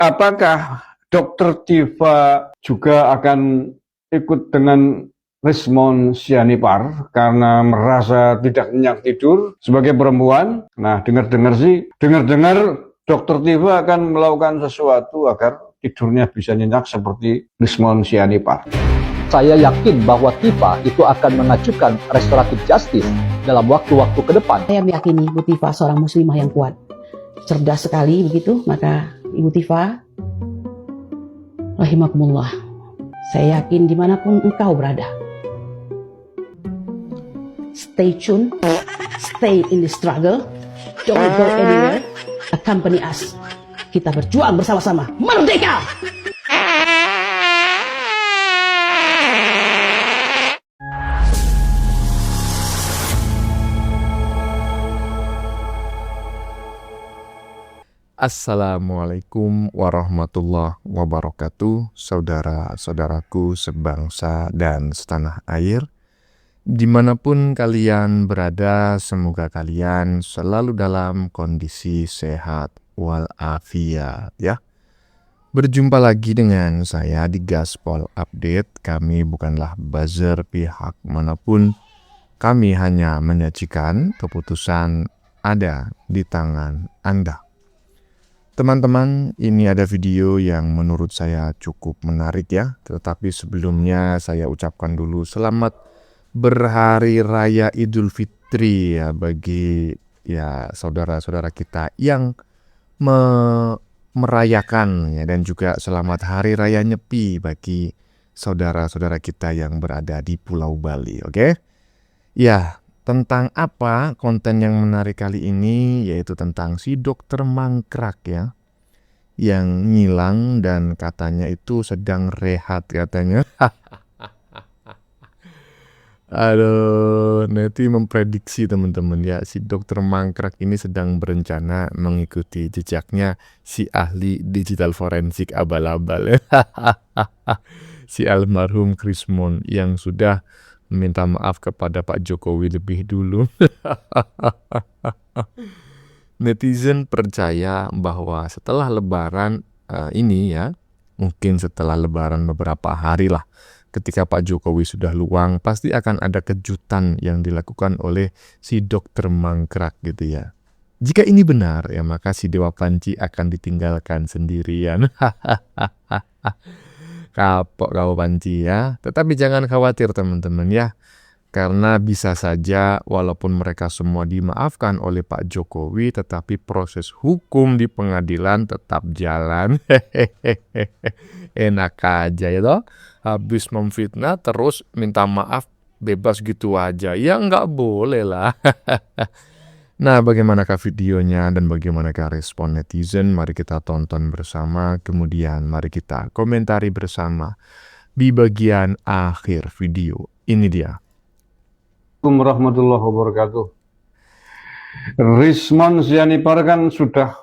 apakah Dokter Diva juga akan ikut dengan Rismon Sianipar karena merasa tidak nyenyak tidur sebagai perempuan? Nah, dengar-dengar Dokter Diva akan melakukan sesuatu agar tidurnya bisa nyenyak seperti Rismon Sianipar. Saya yakin bahwa Tifa itu akan mengajukan restoratif justice dalam waktu-waktu ke depan. Saya meyakini Ibu Tifa seorang muslimah yang kuat. Cerdas sekali begitu, maka Ibu Tifa, rahimakumullah, saya yakin dimanapun engkau berada, stay tuned, stay in the struggle, don't go anywhere, accompany us. Kita berjuang bersama-sama, merdeka! Assalamualaikum warahmatullahi wabarakatuh, saudara-saudaraku sebangsa dan setanah air. Dimanapun kalian berada, semoga kalian selalu dalam kondisi sehat walafiat ya. Berjumpa lagi dengan saya di Gaspol Update. Kami bukanlah buzzer pihak manapun. Kami hanya menyajikan keputusan ada di tangan Anda. Teman-teman, ini ada video yang menurut saya cukup menarik ya. Tetapi sebelumnya saya ucapkan dulu selamat berhari raya Idul Fitri ya bagi ya saudara-saudara kita yang merayakan ya, dan juga selamat hari raya Nyepi bagi saudara-saudara kita yang berada di Pulau Bali, oke? Ya, tentang apa konten yang menarik kali ini, yaitu tentang si dokter mangkrak ya, yang ngilang dan katanya itu sedang rehat katanya. Aduh, Neti memprediksi teman-teman ya, si dokter mangkrak ini sedang berencana mengikuti jejaknya si ahli digital forensik abal-abal ya. Si almarhum Rismon yang sudah minta maaf kepada Pak Jokowi lebih dulu. Netizen percaya bahwa setelah lebaran ini ya, mungkin setelah lebaran beberapa hari lah, ketika Pak Jokowi sudah luang, pasti akan ada kejutan yang dilakukan oleh si dokter mangkrak gitu ya. Jika ini benar ya, maka si Dewa Panci akan ditinggalkan sendirian. Kapok kau Panci ya. Tetapi jangan khawatir teman-teman ya. Karena bisa saja walaupun mereka semua dimaafkan oleh Pak Jokowi, tetapi proses hukum di pengadilan tetap jalan. Enak aja ya toh. Habis memfitnah terus minta maaf bebas gitu aja. Ya nggak boleh lah. Nah, bagaimanakah videonya dan bagaimanakah respon netizen? Mari kita tonton bersama, kemudian mari kita komentari bersama di bagian akhir video. Ini dia. Assalamualaikum warahmatullahi wabarakatuh. Rismon Sianipar kan sudah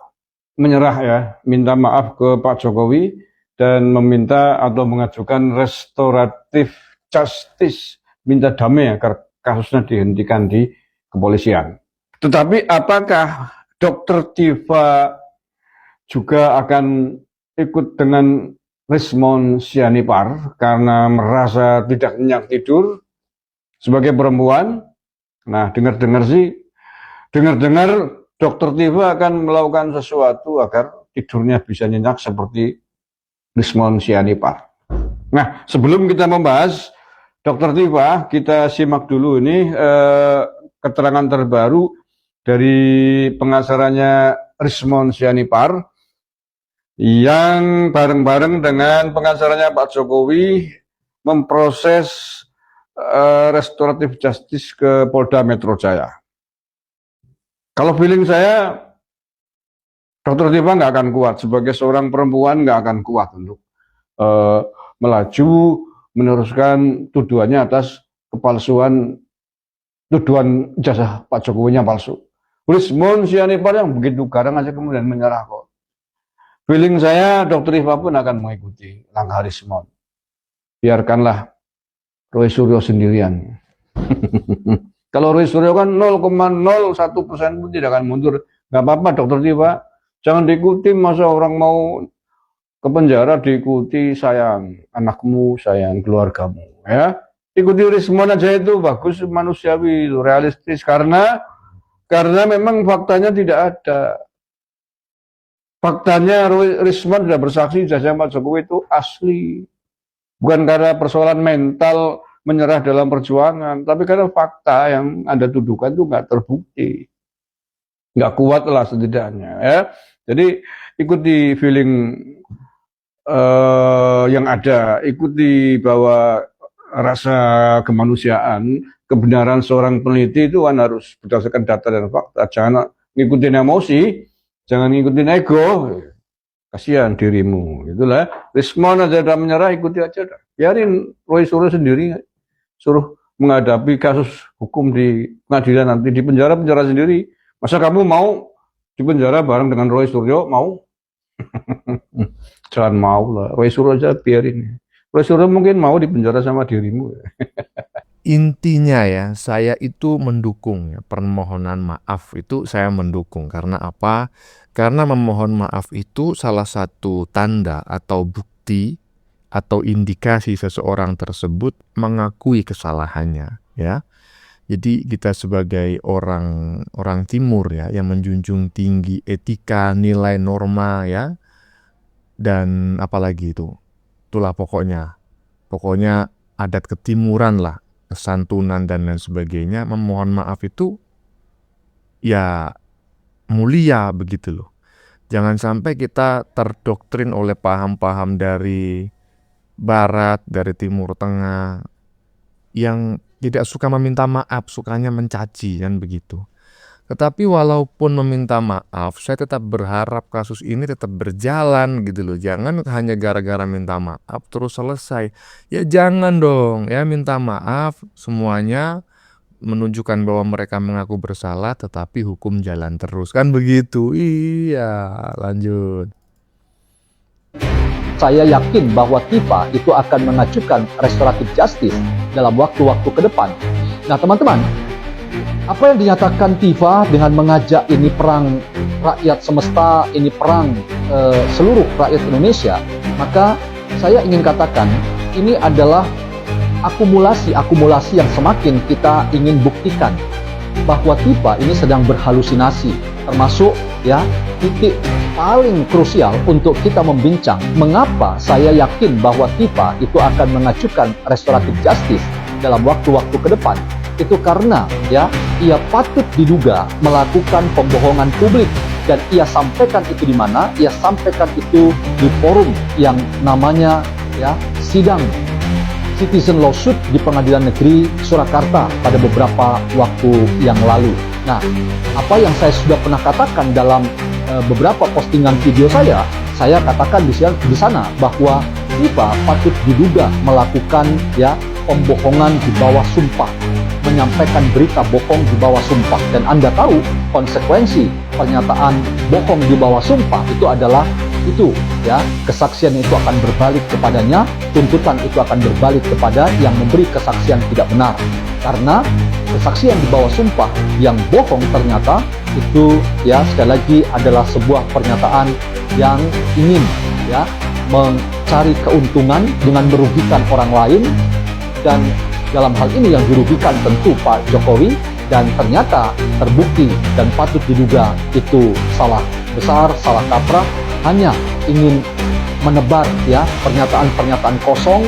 menyerah ya, minta maaf ke Pak Jokowi dan meminta atau mengajukan restoratif justice, minta damai agar kasusnya dihentikan di kepolisian. Tetapi apakah Dokter Diva juga akan ikut dengan Rismon Sianipar karena merasa tidak nyenyak tidur sebagai perempuan? Nah, dengar-dengar Dokter Diva akan melakukan sesuatu agar tidurnya bisa nyenyak seperti Rismon Sianipar. Nah, sebelum kita membahas Dokter Diva, kita simak dulu ini keterangan terbaru dari pengacaranya Rismon Sianipar yang bareng-bareng dengan pengacaranya Pak Jokowi memproses restoratif justice ke Polda Metro Jaya. Kalau feeling saya, Dokter Diva nggak akan kuat sebagai seorang perempuan, nggak akan kuat untuk melaju meneruskan tuduhannya atas kepalsuan, tuduhan ijazah Pak Jokowinya palsu. Rismon Sianipar yang begitu garang aja kemudian menyerah kok. Feeling saya Dokter Diva pun akan mengikuti langkah Rismon. Biarkanlah Roy Suryo sendirian. Kalau Roy Suryo kan 0,01% pun tidak akan mundur. Nggak apa-apa Dokter Diva, jangan diikuti, masa orang mau ke penjara diikuti sayang anakmu, sayang keluargamu, ya. Ikuti Rismon aja itu bagus, manusiawi, realistis, karena memang faktanya tidak ada. Faktanya Rismon sudah bersaksi jasa Pak Jokowi itu asli. Bukan karena persoalan mental menyerah dalam perjuangan, tapi karena fakta yang Anda tuduhkan itu nggak terbukti. Nggak kuat lah setidaknya, ya. Jadi ikuti feeling yang ada, ikuti bahwa rasa kemanusiaan, kebenaran seorang peneliti itu kan harus berdasarkan data dan fakta. Jangan ngikutin emosi, jangan ngikutin ego. Kasihan dirimu, itulah. Rismon aja udah menyerah, ikuti aja. Biarin Roy Suryo sendiri, suruh menghadapi kasus hukum di pengadilan nanti, di penjara sendiri. Masa kamu mau di penjara bareng dengan Roy Suryo? Mau? Jangan mau lah. Roy Suryo aja biarin. Roy Suryo mungkin mau di penjara sama dirimu. Intinya ya, saya itu mendukung ya, permohonan maaf itu saya mendukung. Karena apa? Karena memohon maaf itu salah satu tanda atau bukti atau indikasi seseorang tersebut mengakui kesalahannya, ya. Jadi kita sebagai orang timur ya, yang menjunjung tinggi etika, nilai, norma ya, dan apalagi itulah pokoknya adat ketimuran lah, kesantunan dan lain sebagainya. Memohon maaf itu ya mulia begitu loh. Jangan sampai kita terdoktrin oleh paham-paham dari barat, dari timur tengah yang tidak suka meminta maaf, sukanya mencaci kan begitu. Tetapi walaupun meminta maaf, saya tetap berharap kasus ini tetap berjalan gitu loh. Jangan hanya gara-gara minta maaf terus selesai. Ya jangan dong, ya minta maaf semuanya menunjukkan bahwa mereka mengaku bersalah, tetapi hukum jalan terus kan begitu. Iya, lanjut. Saya yakin bahwa TIFA itu akan mengajukan restoratif justice dalam waktu-waktu ke depan. Nah teman-teman, apa yang dinyatakan TIFA dengan mengajak ini perang rakyat semesta, ini perang seluruh rakyat Indonesia, maka saya ingin katakan ini adalah akumulasi yang semakin kita ingin buktikan bahwa TIFA ini sedang berhalusinasi, termasuk ya titik paling krusial untuk kita membincang mengapa saya yakin bahwa TIFA itu akan mengajukan restoratif justice dalam waktu-waktu ke depan. Itu karena ya ia patut diduga melakukan pembohongan publik, dan ia sampaikan itu di mana? Ia sampaikan itu di forum yang namanya ya sidang citizen lawsuit di Pengadilan Negeri Surakarta pada beberapa waktu yang lalu. Nah, apa yang saya sudah pernah katakan dalam beberapa postingan video saya katakan di sana bahwa TIFA patut diduga melakukan ya pembohongan di bawah sumpah, menyampaikan berita bohong di bawah sumpah. Dan Anda tahu konsekuensi pernyataan bohong di bawah sumpah itu adalah itu ya, kesaksian itu akan berbalik kepadanya, tuntutan itu akan berbalik kepada yang memberi kesaksian tidak benar. Karena kesaksian di bawah sumpah yang bohong ternyata itu ya sekali lagi adalah sebuah pernyataan yang ingin ya mencari keuntungan dengan merugikan orang lain, dan dalam hal ini yang dirugikan tentu Pak Jokowi, dan ternyata terbukti dan patut diduga itu salah besar, salah kaprah, hanya ingin menebar ya pernyataan-pernyataan kosong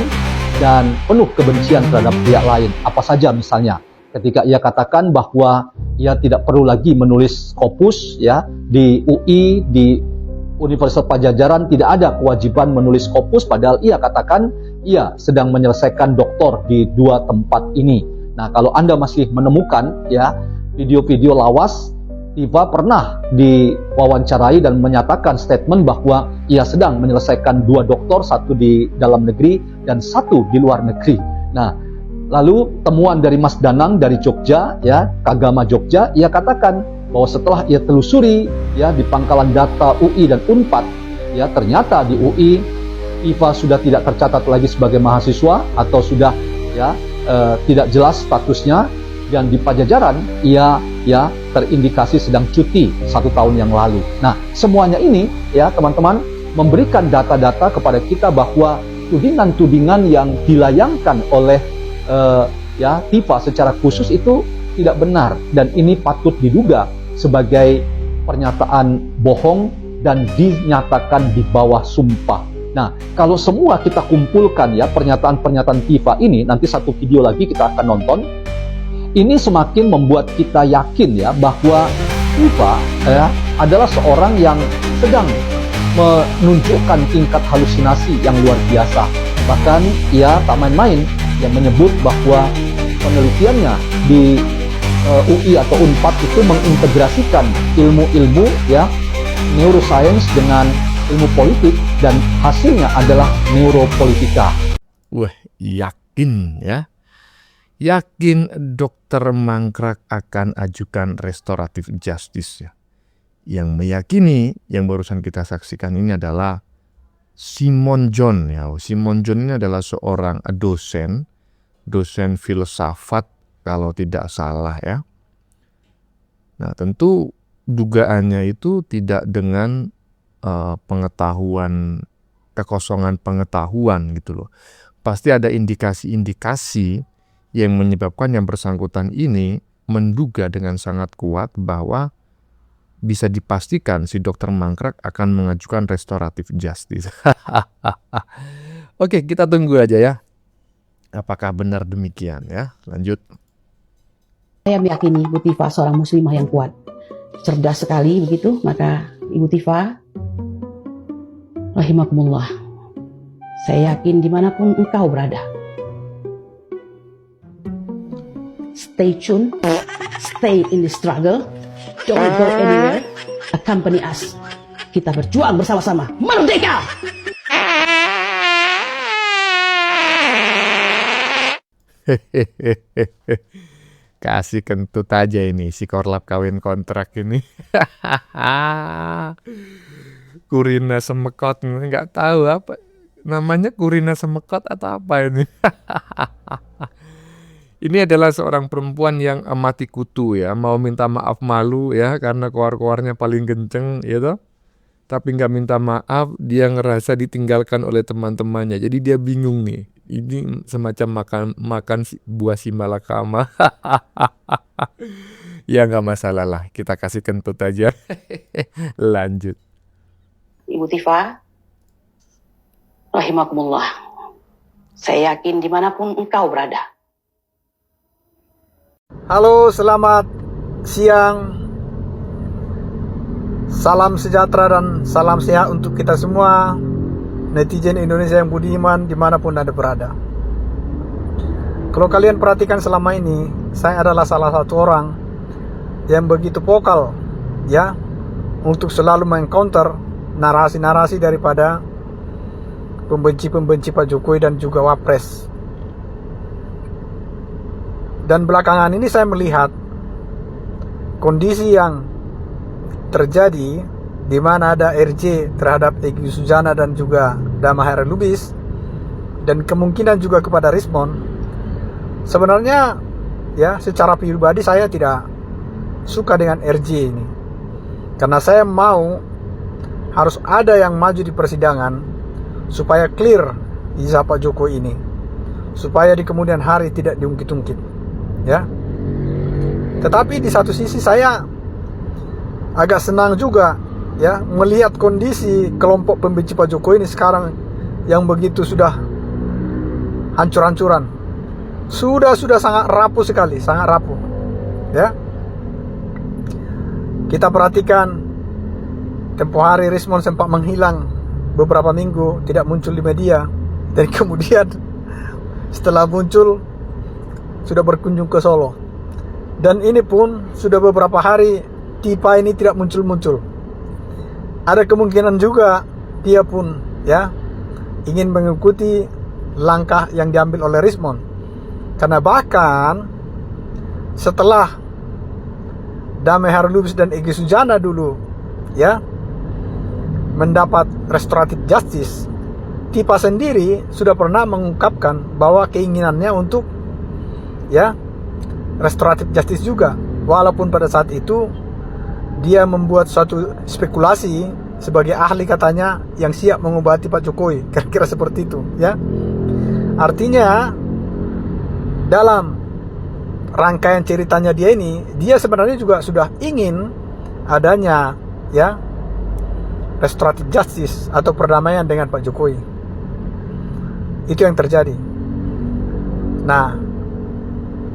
dan penuh kebencian terhadap pihak lain. Apa saja misalnya ketika ia katakan bahwa ia tidak perlu lagi menulis Scopus ya di UI, di Universitas Pajajaran tidak ada kewajiban menulis Scopus, padahal ia katakan ia sedang menyelesaikan doktor di dua tempat ini. Nah, kalau Anda masih menemukan ya video-video lawas, TIFA pernah diwawancarai dan menyatakan statement bahwa ia sedang menyelesaikan dua doktor, satu di dalam negeri dan satu di luar negeri. Nah, lalu temuan dari Mas Danang dari Jogja, ya, Kagama Jogja, ia katakan bahwa setelah ia telusuri ya di pangkalan data UI dan Unpad, ya ternyata di UI TIFA sudah tidak tercatat lagi sebagai mahasiswa atau sudah ya tidak jelas statusnya, dan di Pajajaran ia terindikasi sedang cuti 1 tahun yang lalu. Nah, semuanya ini ya teman-teman memberikan data-data kepada kita bahwa tudingan-tudingan yang dilayangkan oleh FIFA secara khusus itu tidak benar, dan ini patut diduga sebagai pernyataan bohong dan dinyatakan di bawah sumpah. Nah, kalau semua kita kumpulkan ya pernyataan-pernyataan FIFA ini, nanti satu video lagi kita akan nonton. Ini semakin membuat kita yakin ya bahwa FIFA adalah seorang yang sedang menunjukkan tingkat halusinasi yang luar biasa. Bahkan ia tak main-main yang menyebut bahwa penelitiannya di UI atau Unpad itu mengintegrasikan ilmu-ilmu ya neuroscience dengan ilmu politik, dan hasilnya adalah neuropolitika. Wah, yakin ya. Yakin Dr. Mangkrak akan ajukan restoratif justice ya. Yang meyakini yang barusan kita saksikan ini adalah Simon John ya. Simon John ini adalah seorang dosen filsafat kalau tidak salah ya. Nah, tentu dugaannya itu tidak dengan kekosongan pengetahuan gitu loh. Pasti ada indikasi-indikasi yang menyebabkan yang bersangkutan ini menduga dengan sangat kuat bahwa bisa dipastikan si Dr. Mangkrak akan mengajukan restoratif justice. Oke, kita tunggu aja ya. Apakah benar demikian ya? Lanjut. Saya meyakini Ibu Tifa seorang muslimah yang kuat. Cerdas sekali begitu, maka Ibu Tifa, rahimakumullah, saya yakin dimanapun engkau berada, stay tuned, stay in the struggle, don't go anywhere, accompany us. Kita berjuang bersama-sama, merdeka! Kasih kentut aja ini si korlap kawin kontrak ini. Kurina Semekot, nggak tahu apa namanya, Kurina Semekot atau apa ini. Ini adalah seorang perempuan yang mati kutu ya, mau minta maaf malu ya karena keluar-keluarnya paling kenceng ya toh. Tapi nggak minta maaf, dia ngerasa ditinggalkan oleh teman-temannya. Jadi dia bingung nih. Ini semacam makan buah si malakama. Ya nggak masalah lah, kita kasih kentut aja. Lanjut. Ibu Tifa, rahimakumullah, saya yakin dimanapun engkau berada. Halo, selamat siang. Salam sejahtera dan salam sehat untuk kita semua, netizen Indonesia yang budiman dimanapun Anda berada. Kalau kalian perhatikan selama ini, saya adalah salah satu orang yang begitu vokal ya untuk selalu meng-counter narasi-narasi daripada pembenci-pembenci Pak Jokowi dan juga Wapres. Dan belakangan ini saya melihat kondisi yang terjadi di mana ada RJ terhadap Egy Sujana dan juga Dama Hairil Lubis, dan kemungkinan juga kepada Rismon. Sebenarnya ya secara pribadi saya tidak suka dengan RJ ini, karena saya mau harus ada yang maju di persidangan supaya clear ijazah Pak Jokowi ini, supaya di kemudian hari tidak diungkit-ungkit ya. Tetapi di satu sisi saya agak senang juga ya melihat kondisi kelompok pembenci Pak Jokowi ini sekarang yang begitu sudah hancur-hancuran, sudah sangat rapuh sekali, sangat rapuh ya. Kita perhatikan tempo hari Rismon sempat menghilang beberapa minggu, tidak muncul di media, dan kemudian setelah muncul sudah berkunjung ke Solo, dan ini pun sudah beberapa hari Tifa ini tidak muncul-muncul. Ada kemungkinan juga dia pun ya ingin mengikuti langkah yang diambil oleh Rismon, karena bahkan setelah Dama Hairil Lubis dan Egy Sujana dulu ya mendapat restoratif justice, Tifa sendiri sudah pernah mengungkapkan bahwa keinginannya untuk ya restoratif justice juga, walaupun pada saat itu dia membuat suatu spekulasi sebagai ahli katanya yang siap mengobati Pak Jokowi, kira-kira seperti itu ya. Artinya dalam rangkaian ceritanya dia ini, dia sebenarnya juga sudah ingin adanya ya restoratif justice atau perdamaian dengan Pak Jokowi. Itu yang terjadi. Nah,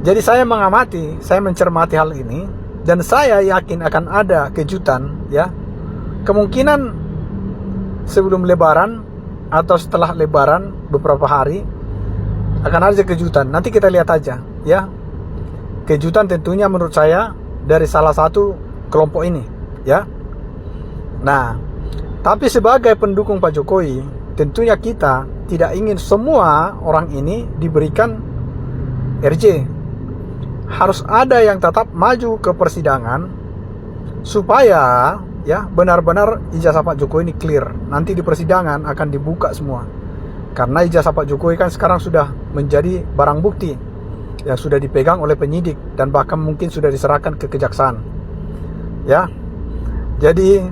jadi saya mengamati, saya mencermati hal ini, dan saya yakin akan ada kejutan ya. Kemungkinan sebelum Lebaran atau setelah Lebaran beberapa hari akan ada kejutan. Nanti kita lihat aja ya. Kejutan tentunya menurut saya dari salah satu kelompok ini ya. Nah, tapi sebagai pendukung Pak Jokowi, tentunya kita tidak ingin semua orang ini diberikan RJ. Harus ada yang tetap maju ke persidangan supaya ya benar-benar ijazah Pak Jokowi ini clear. Nanti di persidangan akan dibuka semua. Karena ijazah Pak Jokowi kan sekarang sudah menjadi barang bukti yang sudah dipegang oleh penyidik dan bahkan mungkin sudah diserahkan ke kejaksaan. Ya. Jadi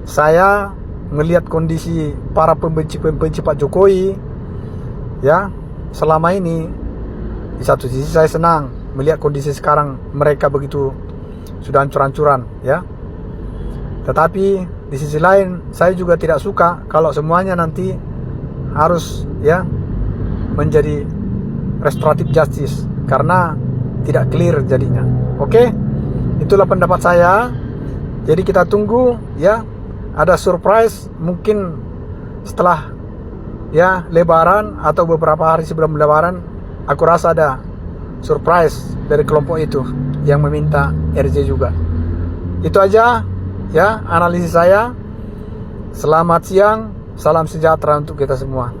saya melihat kondisi para pembenci Pak Jokowi ya selama ini, di satu sisi saya senang melihat kondisi sekarang mereka begitu sudah hancur-hancuran ya. Tetapi di sisi lain saya juga tidak suka kalau semuanya nanti harus ya menjadi restoratif justice karena tidak clear jadinya. Oke? Itulah pendapat saya. Jadi kita tunggu ya, ada surprise mungkin setelah ya Lebaran atau beberapa hari sebelum Lebaran. Aku rasa ada surprise dari kelompok itu yang meminta RJ juga. Itu aja ya analisis saya. Selamat siang, salam sejahtera untuk kita semua.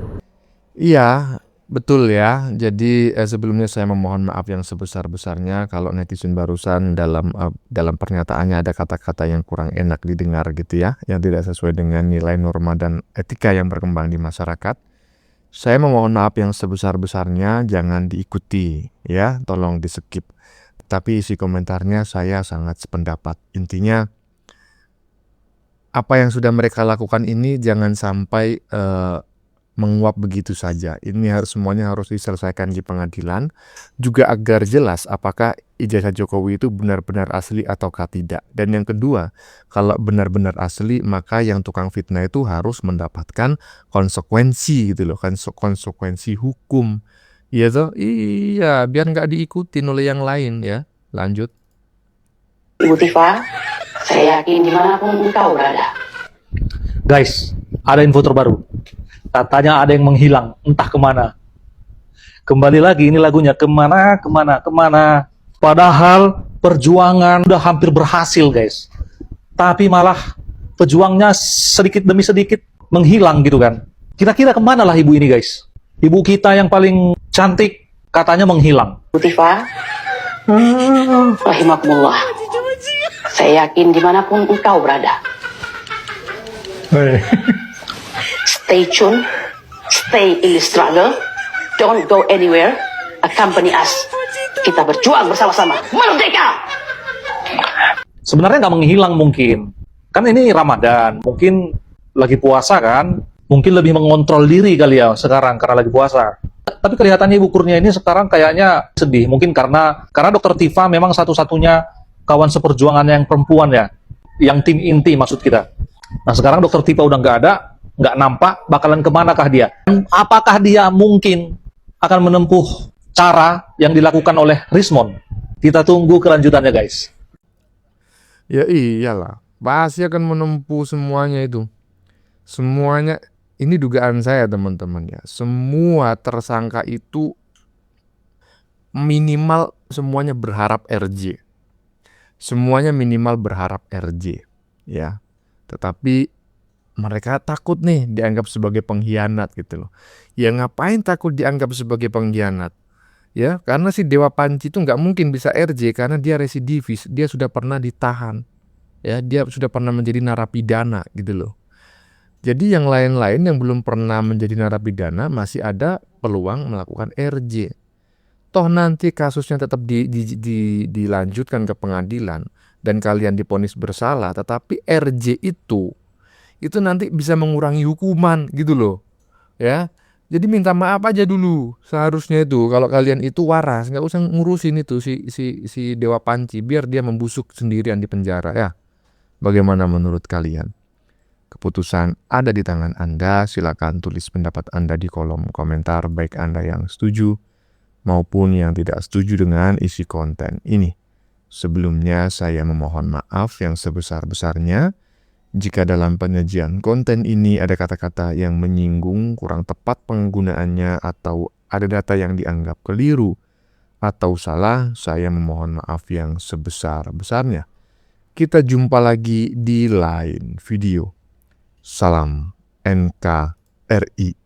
Iya, betul ya. Jadi sebelumnya saya memohon maaf yang sebesar-besarnya kalau netizen barusan dalam pernyataannya ada kata-kata yang kurang enak didengar gitu ya, yang tidak sesuai dengan nilai norma dan etika yang berkembang di masyarakat. Saya memohon maaf yang sebesar-besarnya, jangan diikuti ya, tolong di-skip. Tapi isi komentarnya saya sangat sependapat. Intinya apa yang sudah mereka lakukan ini jangan sampai menguap begitu saja. Ini semuanya harus diselesaikan di pengadilan, juga agar jelas apakah ijazah Jokowi itu benar-benar asli ataukah tidak. Dan yang kedua, kalau benar-benar asli, maka yang tukang fitnah itu harus mendapatkan konsekuensi gitu loh, kan konsekuensi hukum. Iya toh? Iya, biar nggak diikutin oleh yang lain ya. Lanjut. Ibu Tifa, saya yakin dimanapun engkau berada. Guys, ada info terbaru. Katanya ada yang menghilang, entah kemana. Kembali lagi ini lagunya, kemana. Padahal perjuangan udah hampir berhasil guys. Tapi malah pejuangnya sedikit demi sedikit menghilang gitu kan. Kira-kira kemana lah ibu ini guys? Ibu kita yang paling cantik katanya menghilang. Ibu Tifa, rahimakumullah. Saya yakin dimanapun engkau berada. Stay tuned, stay in the struggle, don't go anywhere, accompany us. Kita berjuang bersama-sama, merdeka! Sebenarnya nggak menghilang mungkin. Kan ini Ramadan, mungkin lagi puasa kan. Mungkin lebih mengontrol diri kali ya sekarang karena lagi puasa. Tapi kelihatannya Ibu Kurnia ini sekarang kayaknya sedih. Mungkin karena Dr. Tifa memang satu-satunya kawan seperjuangan yang perempuan ya. Yang tim inti maksud kita. Nah sekarang Dr. Tifa udah nggak ada, nggak nampak, bakalan kemanakah dia? Apakah dia mungkin akan menempuh cara yang dilakukan oleh Rismon? Kita tunggu kelanjutannya guys. Ya iyalah, pasti akan menempuh semuanya itu. Semuanya, ini dugaan saya teman-teman ya. Semua tersangka itu minimal semuanya berharap RJ. Semuanya minimal berharap RJ ya. Tetapi mereka takut nih dianggap sebagai pengkhianat gitu loh. Ya ngapain takut dianggap sebagai pengkhianat? Ya karena si Dewa Panci itu nggak mungkin bisa RJ karena dia residivis, dia sudah pernah ditahan, ya dia sudah pernah menjadi narapidana gitu loh. Jadi yang lain-lain yang belum pernah menjadi narapidana masih ada peluang melakukan RJ. Toh nanti kasusnya tetap dilanjutkan ke pengadilan dan kalian divonis bersalah, tetapi RJ itu itu nanti bisa mengurangi hukuman gitu loh. Ya. Jadi minta maaf aja dulu seharusnya itu. Kalau kalian itu waras, nggak usah ngurusin itu si Dewa Panci, biar dia membusuk sendirian di penjara ya. Bagaimana menurut kalian? Keputusan ada di tangan Anda. Silakan tulis pendapat Anda di kolom komentar, baik Anda yang setuju maupun yang tidak setuju dengan isi konten ini. Sebelumnya saya memohon maaf yang sebesar-besarnya jika dalam penyajian konten ini ada kata-kata yang menyinggung, kurang tepat penggunaannya, atau ada data yang dianggap keliru atau salah. Saya memohon maaf yang sebesar-besarnya. Kita jumpa lagi di lain video. Salam NKRI.